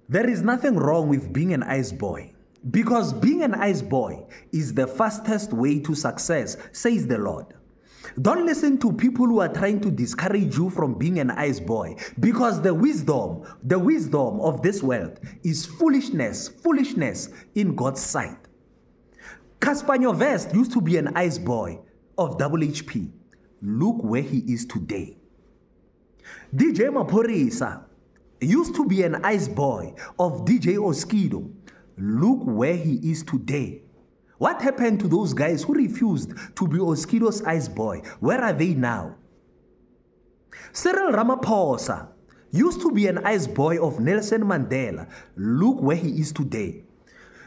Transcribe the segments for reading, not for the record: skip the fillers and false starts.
There is nothing wrong with being an Iceboy, because being an Iceboy is the fastest way to success, says the Lord. Don't listen to people who are trying to discourage you from being an Iceboy, because the wisdom of this world is foolishness in God's sight. Cassper Nyovest used to be an Iceboy of HP. Look where he is today. DJ Maphorisa used to be an Iceboy of Oskido. Look where he is today. What happened to those guys who refused to be Oskido's Iceboy? Where are they now? Cyril Ramaphosa used to be an Iceboy of Nelson Mandela. Look where he is today.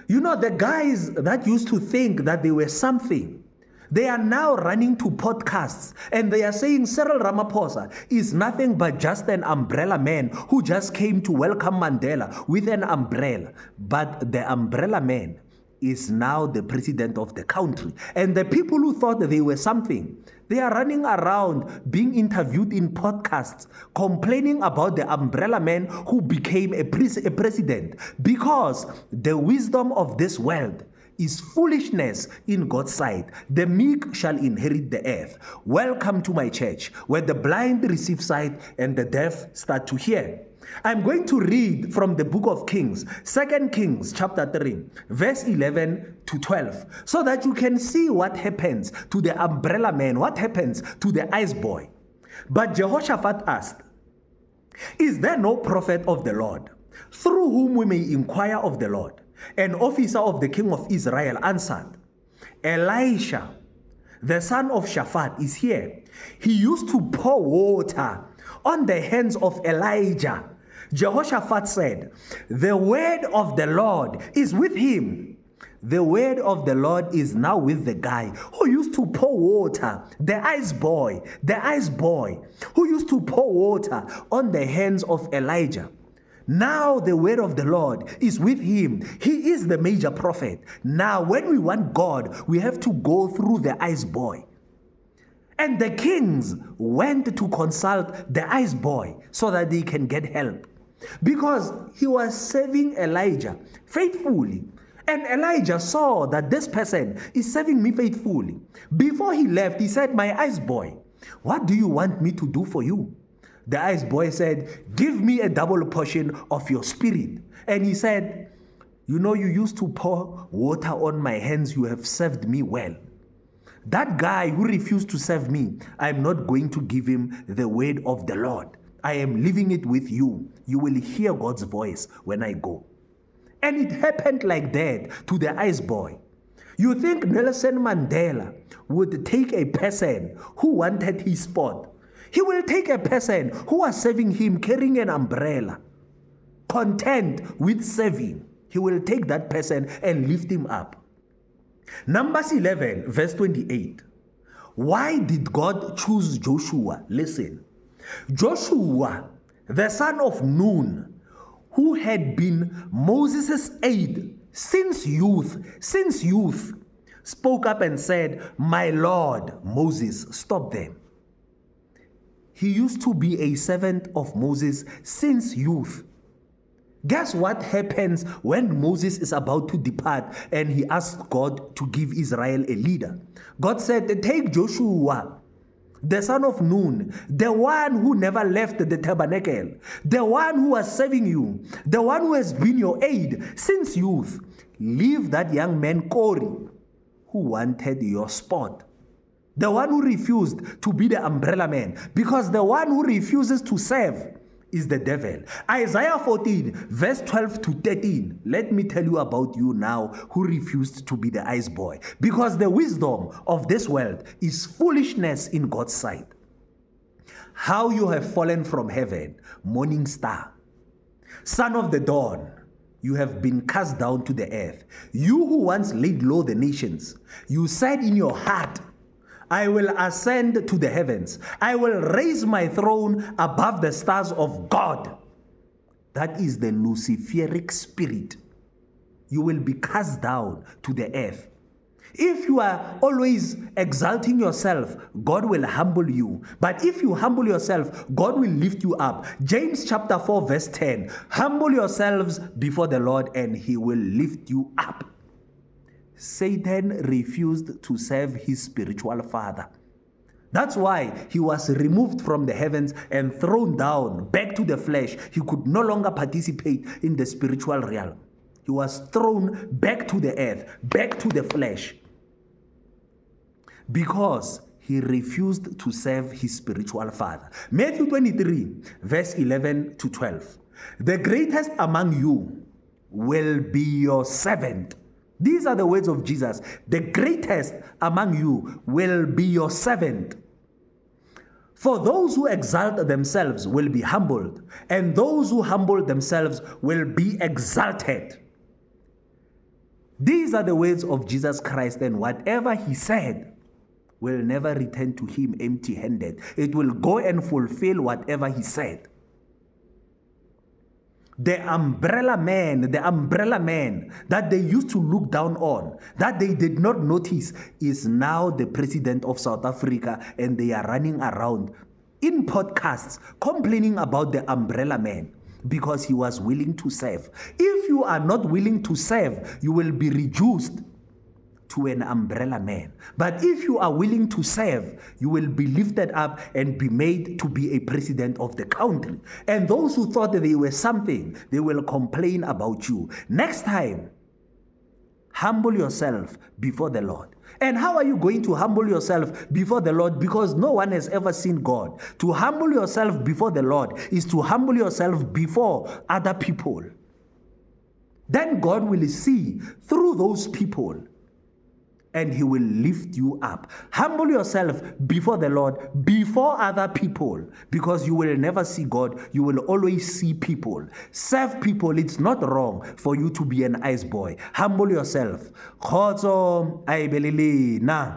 You know, the guys that used to think that they were something, they are now running to podcasts and they are saying Cyril Ramaphosa is nothing but just an umbrella man who just came to welcome Mandela with an umbrella. But the umbrella man is now the president of the country. And the people who thought that they were something, they are running around being interviewed in podcasts, complaining about the umbrella man who became a president, because the wisdom of this world is foolishness in God's sight. The meek shall inherit the earth. Welcome to my church, where the blind receive sight and the deaf start to hear. I'm going to read from the book of Kings, 2 Kings chapter 3, verse 11 to 12, so that you can see what happens to the umbrella man, what happens to the Iceboy. But Jehoshaphat asked, "Is there no prophet of the Lord, through whom we may inquire of the Lord?" An officer of the king of Israel answered, "Elisha, the son of Shaphat, is here. He used to pour water on the hands of Elijah." Jehoshaphat said, "The word of the Lord is with him." The word of the Lord is now with the guy who used to pour water, the Iceboy, who used to pour water on the hands of Elijah. Now the word of the Lord is with him. He is the major prophet. Now when we want God, we have to go through the Iceboy. And the kings went to consult the Iceboy so that they can get help, because he was serving Elijah faithfully. And Elijah saw that this person is serving me faithfully. Before he left, he said, "My Iceboy, what do you want me to do for you?" The Iceboy said, "Give me a double portion of your spirit." And he said, "You know, you used to pour water on my hands. You have served me well. That guy who refused to serve me, I'm not going to give him the word of the Lord. I am leaving it with you. You will hear God's voice when I go." And it happened like that to the Iceboy. You think Nelson Mandela would take a person who wanted his spot? He will take a person who was serving him carrying an umbrella, content with serving. He will take that person and lift him up. Numbers 11, verse 28. Why did God choose Joshua? Listen. Joshua, the son of Nun, who had been Moses' aide since youth, spoke up and said, "My Lord, Moses, stop them." He used to be a servant of Moses since youth. Guess what happens when Moses is about to depart and he asks God to give Israel a leader? God said, "Take Joshua, the son of Nun, the one who never left the tabernacle, the one who was serving you, the one who has been your aide since youth. Leave that young man Corey, who wanted your spot." The one who refused to be the umbrella man, because the one who refuses to serve is the devil. Isaiah 14, verse 12 to 13. Let me tell you about you now who refused to be the Iceboy, because the wisdom of this world is foolishness in God's sight. How you have fallen from heaven, morning star, son of the dawn. You have been cast down to the earth. You who once laid low the nations, you said in your heart, "I will ascend to the heavens. I will raise my throne above the stars of God." That is the Luciferic spirit. You will be cast down to the earth. If you are always exalting yourself, God will humble you. But if you humble yourself, God will lift you up. James chapter 4 verse 10. Humble yourselves before the Lord and he will lift you up. Satan refused to serve his spiritual father. That's why he was removed from the heavens and thrown down back to the flesh. He could no longer participate in the spiritual realm. He was thrown back to the earth, back to the flesh, because he refused to serve his spiritual father. Matthew 23, verse 11 to 12. The greatest among you will be your servant. These are the words of Jesus. The greatest among you will be your servant. For those who exalt themselves will be humbled, and those who humble themselves will be exalted. These are the words of Jesus Christ, and whatever he said will never return to him empty-handed. It will go and fulfill whatever he said. The umbrella man that they used to look down on, that they did not notice, is now the president of South Africa, and they are running around in podcasts complaining about the umbrella man because he was willing to serve. If you are not willing to serve, you will be reduced to an umbrella man. But if you are willing to serve, you will be lifted up and be made to be a president of the country. And those who thought that they were something, they will complain about you. Next time, humble yourself before the Lord. And how are you going to humble yourself before the Lord? Because no one has ever seen God. To humble yourself before the Lord is to humble yourself before other people. Then God will see through those people, and he will lift you up. Humble yourself before the Lord, before other people, because you will never see God. You will always see people. Serve people. It's not wrong for you to be an Iceboy. Humble yourself. Khotso, ayibelele na.